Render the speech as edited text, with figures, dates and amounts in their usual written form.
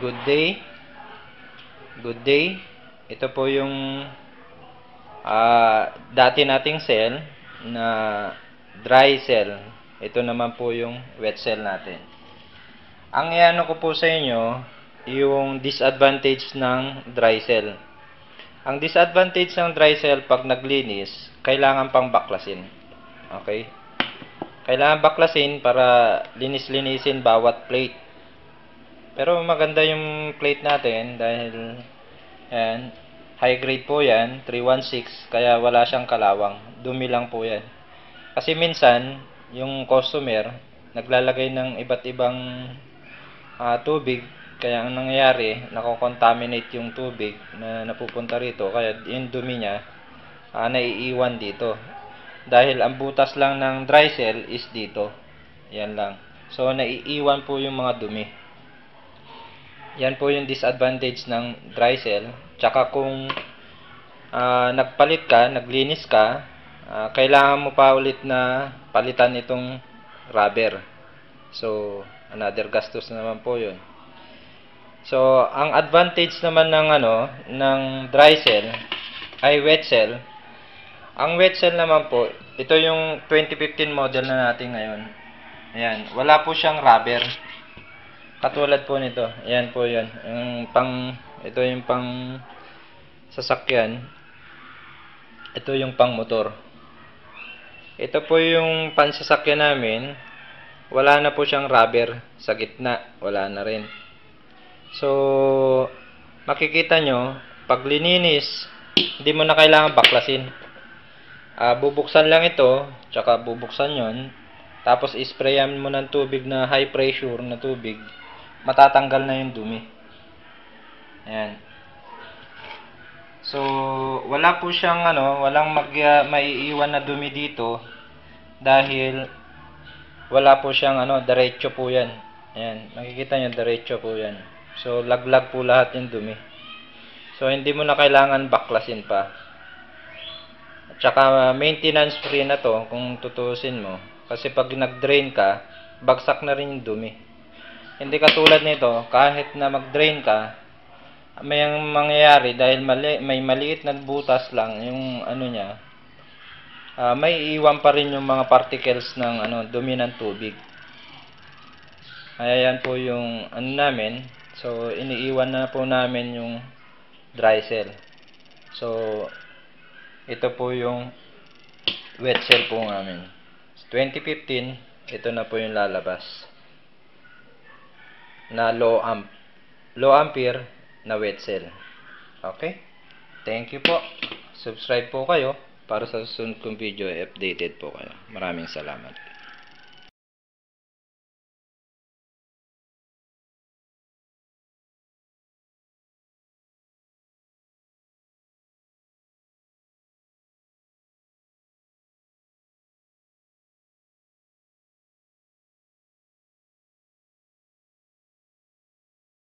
Good day. Good day. Ito po yung dati nating cell na dry cell. Ito naman po yung wet cell natin. Ang iano ko po sa inyo, yung disadvantage ng dry cell. Ang disadvantage ng dry cell pag naglinis, kailangan pang baklasin. Okay? Kailangan baklasin para linis-linisin bawat plate. Pero maganda yung plate natin dahil yan, high grade po yan, 316, kaya wala siyang kalawang. Dumi lang po yan. Kasi minsan, yung customer, naglalagay ng iba't ibang tubig, kaya ang nangyayari, nako-contaminate yung tubig na napupunta rito, kaya yung dumi niya, naiiwan dito. Dahil ang butas lang ng dry cell is dito. Yan lang. So, naiiwan po yung mga dumi. Yan po yung disadvantage ng dry cell. Tsaka kung nagpalit ka, naglinis ka, kailangan mo pa ulit na palitan itong rubber. So, another gastos naman po yun. So, ang advantage naman ng ng dry cell ay wet cell. Ang wet cell naman po, ito yung 2015 model na natin ngayon. Ayan, wala po siyang rubber. Katulad po nito. Ayan po yan. Ito yung pang sasakyan. Ito yung pang motor. Ito po yung pansasakyan namin. Wala na po siyang rubber sa gitna. Wala na rin. So, makikita nyo, pag lininis, hindi mo na kailangan baklasin. Bubuksan lang ito, tsaka bubuksan yon. Tapos, isprayan mo ng tubig na high pressure na tubig. Matatanggal na yung dumi. Ayan. So, wala po siyang walang maiiwan na dumi dito dahil wala po siyang diretso po 'yan. Ayan, makikita niyo diretso po 'yan. So, laglag po lahat yung dumi. So, hindi mo na kailangan baklasin pa. At saka maintenance free na 'to kung tutuusin mo kasi pag nag-drain ka, bagsak na rin yung dumi. Hindi katulad nito, kahit na mag-drain ka, may mangyayari dahil may maliit na butas lang yung niya, may iwan pa rin yung mga particles ng dumi ng tubig. Kaya yan po yung namin. So, iniiwan na po namin yung dry cell. So, ito po yung wet cell po namin. 2015, ito na po yung lalabas na low ampere na wet cell. Okay? Thank you po. Subscribe po kayo para sa susunod kong video updated po kayo. Maraming salamat.